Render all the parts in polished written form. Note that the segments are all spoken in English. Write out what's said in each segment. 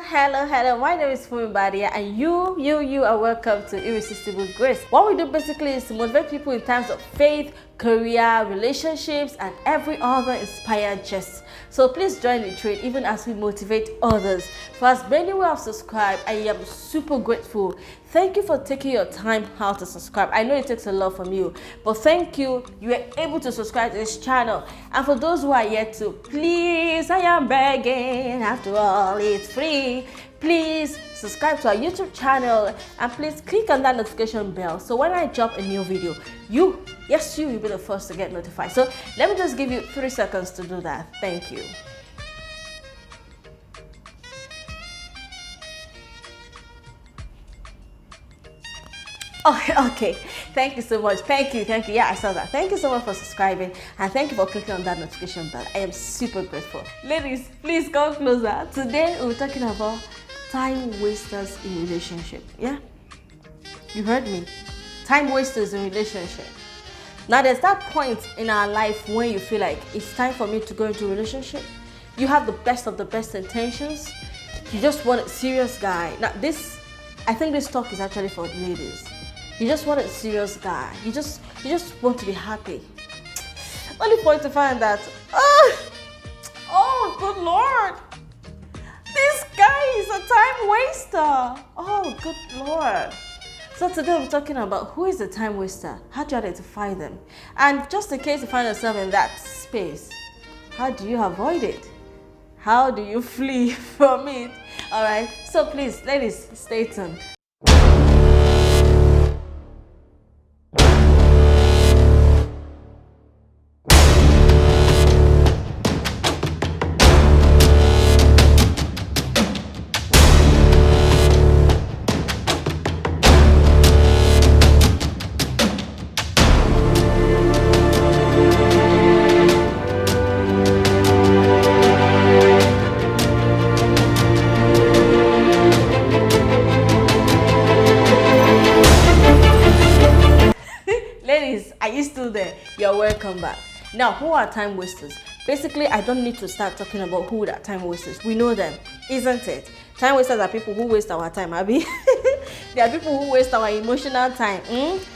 Hello, my name is Funmi Badiah and you are welcome to Irresistible Grace. What we do basically is to motivate people in terms of faith, career, relationships, and every other inspired gist. So please join the trade even as we motivate others. For as many who have subscribed, I am super grateful. Thank you for taking your time out to subscribe. I know it takes a lot from you, but thank you. You are able to subscribe to this channel. And for those who are yet to, please, I am begging. After all, it's free. Please subscribe to our YouTube channel and please click on that notification bell. So when I drop a new video, you'll be the first to get notified. So let me just give you 3 seconds to do that. Thank you. Okay. Thank you so much. Thank you. Yeah, I saw that. Thank you so much for subscribing and thank you for clicking on that notification bell. I am super grateful. Ladies, please come closer. Today we're talking about time wasters in relationship. Yeah? You heard me. Time wasters in relationship. Now there's that point in our life when you feel like it's time for me to go into a relationship. You have the best of the best intentions. You just want a serious guy. Now I think this talk is actually for ladies. You just want a serious guy. You just want to be happy. Only for you to find that, oh, good Lord. This guy is a time waster. Oh, good Lord. So today we're talking about who is the time waster, how do you identify them? And just in case you find yourself in that space, how do you avoid it? How do you flee from it? All right, so please, ladies, stay tuned. Ladies, are you still there? You're welcome back. Now, who are time wasters? Basically, I don't need to start talking about who are time wasters. We know them, isn't it? Time wasters are people who waste our time, Abby. They are people who waste our emotional time.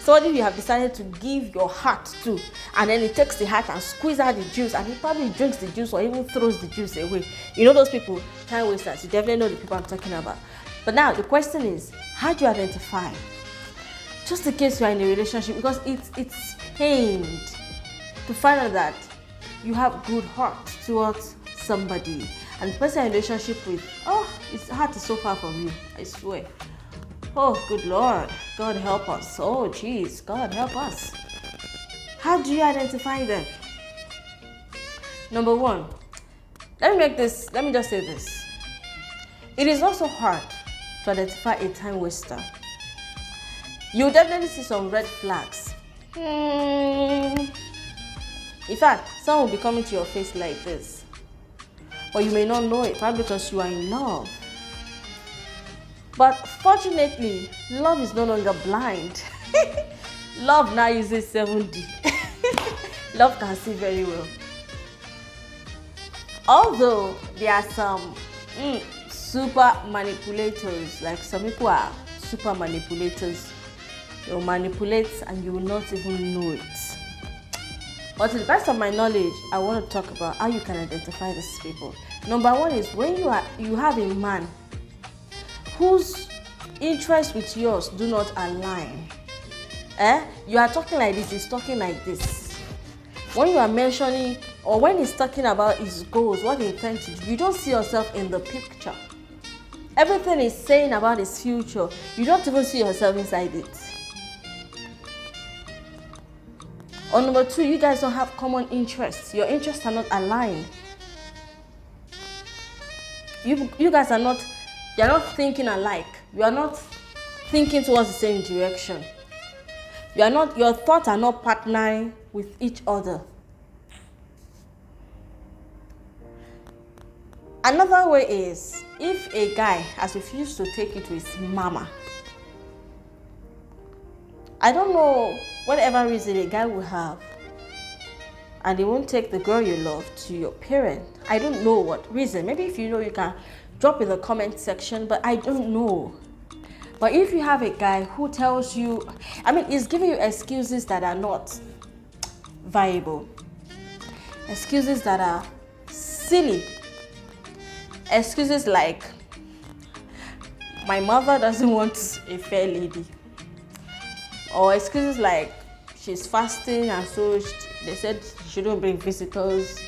Somebody you have decided to give your heart to, and then he takes the heart and squeezes out the juice, and he probably drinks the juice or even throws the juice away. You know those people, time wasters. You definitely know the people I'm talking about. But now, the question is, how do you identify? Just in case you are in a relationship, because it's pained to find out that you have good heart towards somebody and the person you're in a relationship with, it's heart is so far from you, I swear. Oh, good Lord, God help us. Oh, jeez, God help us. How do you identify them? Number one, let me just say this. It is also hard to identify a time waster. You'll definitely see some red flags. In fact, some will be coming to your face like this. But you may not know it, probably because you are in love. But fortunately, love is no longer blind. Love now uses 7D. Love can see very well. Although there are some super manipulators, like some people are super manipulators. You'll manipulate and you will not even know it. But to the best of my knowledge, I want to talk about how you can identify these people. Number one is when you have a man whose interests with yours do not align. You are talking like this, he's talking like this. When you are mentioning or when he's talking about his goals, what he intends to do, you don't see yourself in the picture. Everything he's saying about his future, you don't even see yourself inside it. Or number two, you guys don't have common interests. Your interests are not aligned. You guys are not, you're not thinking alike. You are not thinking towards the same direction. Your thoughts are not partnering with each other. Another way is, if a guy has refused to take you to his mama, I don't know, whatever reason a guy will have, and they won't take the girl you love to your parent. I don't know what reason. Maybe if you know, you can drop in the comment section, but I don't know. But if you have a guy who tells you, I mean, he's giving you excuses that are not viable, excuses that are silly, excuses like, my mother doesn't want a fair lady, or excuses like, she's fasting and so they said she shouldn't bring visitors,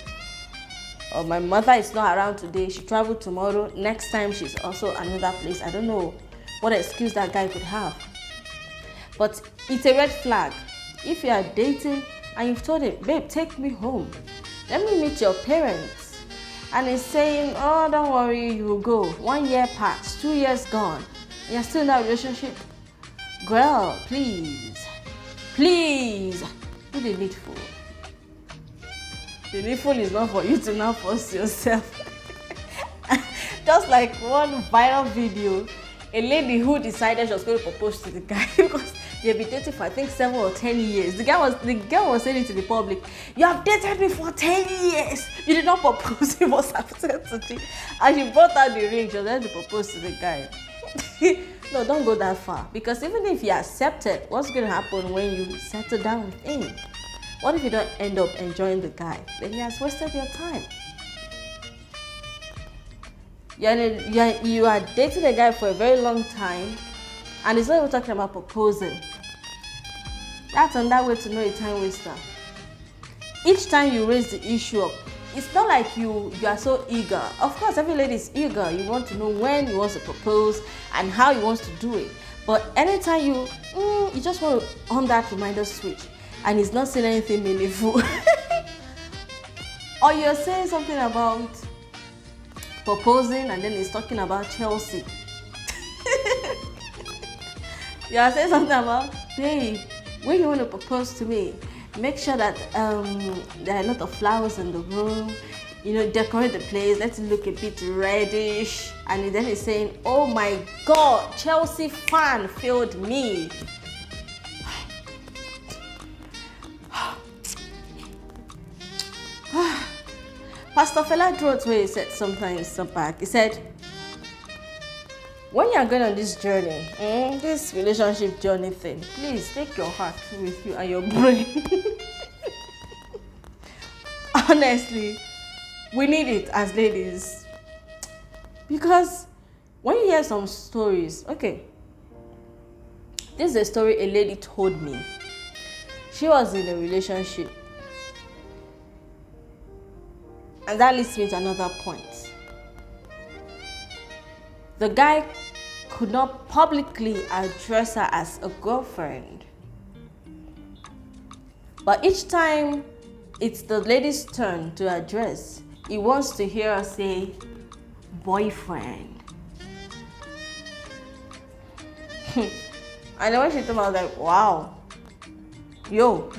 or my mother is not around today, she traveled tomorrow, next time she's also another place. I don't know what excuse that guy could have, but it's a red flag. If you are dating and you've told him, babe, take me home, let me meet your parents, and he's saying, oh, don't worry, you will go, 1 year passed, 2 years gone, you're still in that relationship, girl, please do the needful. The needful is not for you to now force yourself. Just like one viral video, a lady who decided she was going to propose to the guy because they've been dating for I think 7 or 10 years. The girl was saying it to the public, you have dated me for 10 years. You did not propose. He was upset today. And she brought out the ring. She was ready to propose to the guy. No, don't go that far. Because even if you accept it, what's going to happen when you settle down with him? What if you don't end up enjoying the guy? Then he has wasted your time. You are dating a guy for a very long time, and it's not even talking about proposing. That's another way to know a time waster. Each time you raise the issue up, it's not like you are so eager. Of course, every lady is eager. You want to know when he wants to propose and how he wants to do it. But anytime you just want to on that reminder switch, and he's not saying anything meaningful, or you're saying something about proposing and then he's talking about Chelsea. You are saying something about, babe, when you want to propose to me, make sure that there are a lot of flowers in the room, decorate the place, let it look a bit reddish. And then he's saying, oh my God, Chelsea fan failed me. Pastor Fela wrote where he said something some back. He said, when you are going on this journey, this relationship journey thing, please take your heart with you and your brain. Honestly, we need it as ladies. Because when you hear some stories, okay, this is a story a lady told me. She was in a relationship. And that leads me to another point. The guy could not publicly address her as a girlfriend. But each time it's the lady's turn to address, he wants to hear her say, boyfriend. And then when she told me, I was like, wow. Yo,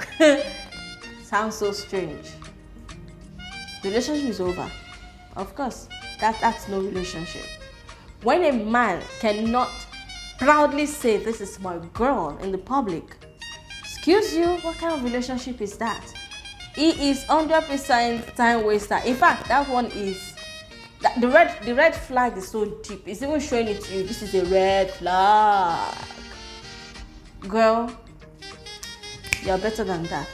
sounds so strange. The relationship is over. Of course, that's no relationship. When a man cannot proudly say, this is my girl in the public, excuse you, what kind of relationship is that? He is 100% time waster. In fact, that one is, the red flag is so deep. It's even showing it to you. This is a red flag. Girl, you're better than that.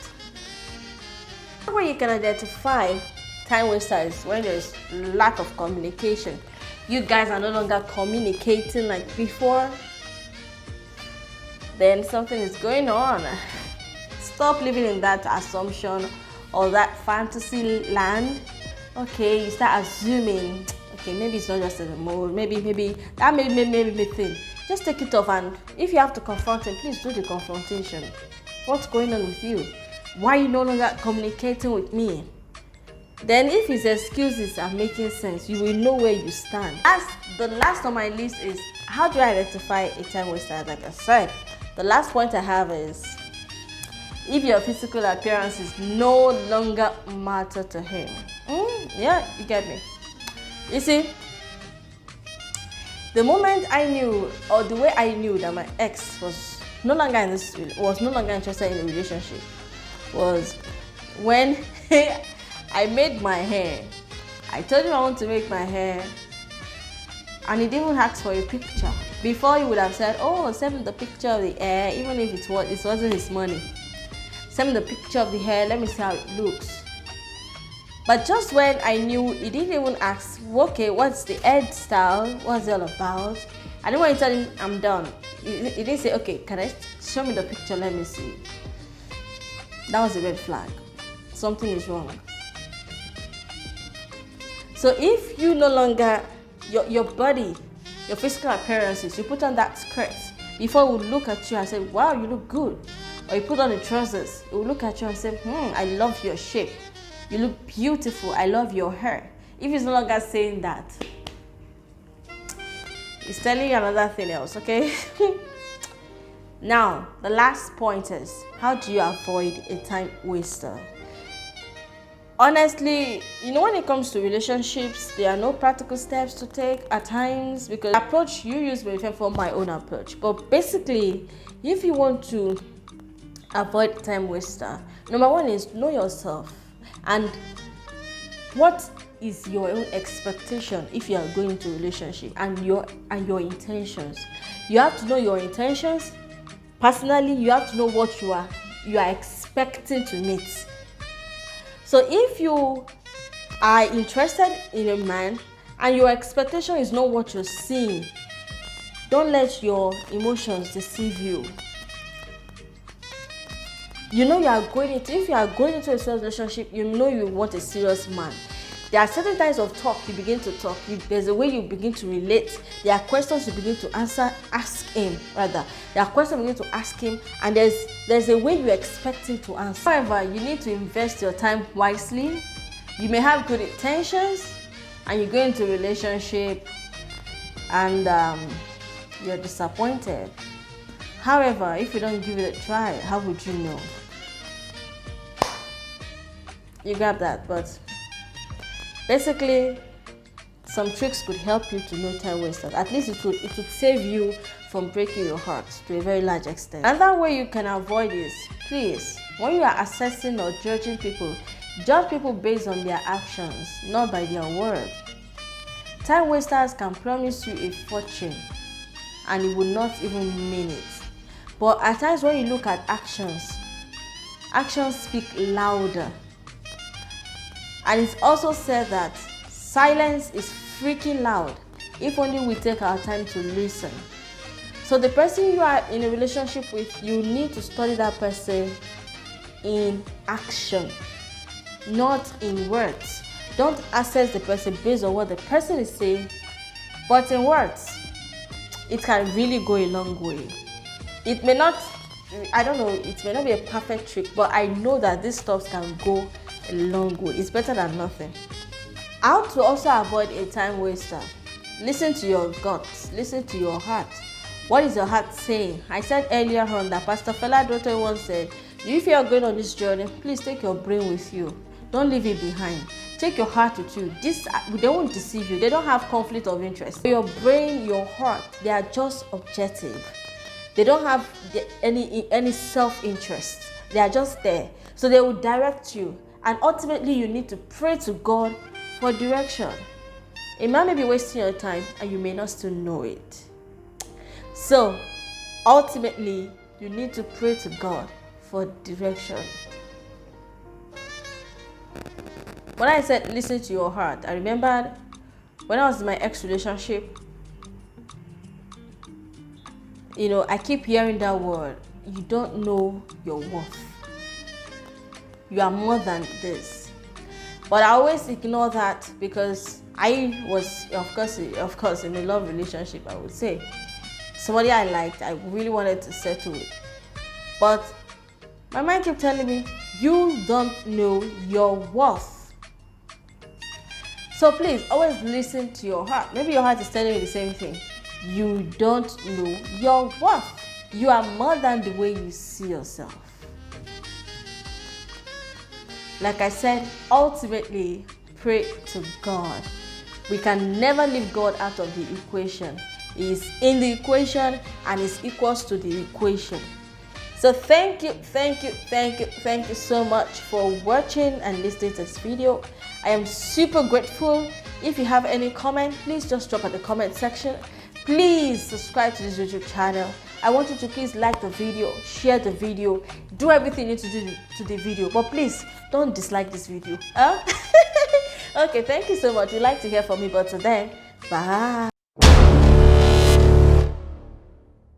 Where you can identify time wasters when there's lack of communication. You guys are no longer communicating like before. Then something is going on. Stop living in that assumption or that fantasy land. Okay, you start assuming, okay, maybe it's not just in the mood, maybe that maybe thing. Just take it off, and if you have to confront him, please do the confrontation. What's going on with you? Why are you no longer communicating with me? Then if his excuses are making sense, you will know where you stand. The last on my list is, how do I identify a time waster? Like I said, the last point I have is, if your physical appearance is no longer matter to him. Yeah, you get me. You see, the moment I knew, or the way I knew that my ex was no longer interested in a relationship, was when I made my hair. I told him I want to make my hair And he didn't even ask for a picture. Before he would have said, oh, send me the picture of the hair, even if it wasn't his money. Send me the picture of the hair, let me see how it looks. But just when I knew, he didn't even ask, okay, what's the hairstyle? What's it all about? I didn't want to tell him I'm done. He didn't say, okay, can I show me the picture? Let me see. That was a red flag. Something is wrong. So if you no longer, your body, your physical appearances, you put on that skirt, before we look at you and say, wow, you look good. Or you put on the trousers, it will look at you and say, I love your shape. You look beautiful. I love your hair. If he's no longer saying that, he's telling you another thing else, okay? Now, the last point is, how do you avoid a time waster? Honestly, when it comes to relationships, there are no practical steps to take at times, because the approach you use may differ from my own approach. But basically, if you want to avoid time waster, number one is know yourself. And what is your own expectation if you are going into a relationship, and your intentions? You have to know your intentions. Personally, you have to know what you are expecting to meet. So if you are interested in a man and your expectation is not what you're seeing, don't let your emotions deceive you. If you are going into a serious relationship, you want a serious man. There are certain types of talk you begin to talk. There's a way you begin to relate. There are questions you begin to ask him. There are questions you begin to ask him, and there's a way you expect him to answer. However, you need to invest your time wisely. You may have good intentions, and you go into a relationship, and you're disappointed. However, if you don't give it a try, how would you know? You grab that, but basically, some tricks could help you to know time wasters. At least it would save you from breaking your heart to a very large extent. Another way you can avoid is, please, when you are assessing or judging people, judge people based on their actions, not by their word. Time wasters can promise you a fortune, and it will not even mean it. But at times when you look at actions speak louder. And it's also said that silence is freaking loud if only we take our time to listen. So the person you are in a relationship with, you need to study that person in action, not in words. Don't assess the person based on what the person is saying, but in words. It can really go a long way. It may not be a perfect trick, but I know that this stuff can go a long way. It's better than nothing. How to also avoid a time waster? Listen to your guts. Listen to your heart. What is your heart saying? I said earlier on that Pastor Fela Dote once said, if you are going on this journey, please take your brain with you. Don't leave it behind. Take your heart with you. They won't deceive you. They don't have conflict of interest. Your brain, your heart, they are just objective. They don't have any self-interest. They are just there. So they will direct you. And ultimately, you need to pray to God for direction. A man may be wasting your time, and you may not still know it. So, ultimately, you need to pray to God for direction. When I said listen to your heart, I remembered when I was in my ex-relationship, I keep hearing that word, you don't know your worth. You are more than this. But I always ignore that because I was, of course, in a love relationship, I would say. Somebody I liked, I really wanted to settle with. But my mind kept telling me, you don't know your worth. So please, always listen to your heart. Maybe your heart is telling you the same thing. You don't know your worth. You are more than the way you see yourself. Like I said, ultimately, pray to God. We can never leave God out of the equation. He is in the equation and is equals to the equation. So thank you so much for watching and listening to this video. I am super grateful. If you have any comment, please just drop at the comment section. Please subscribe to this YouTube channel. I want you to please like the video, share the video, do everything you need to do to the video, but please don't dislike this video. Huh? Okay, thank you so much. We'd like to hear from me, but till then, bye.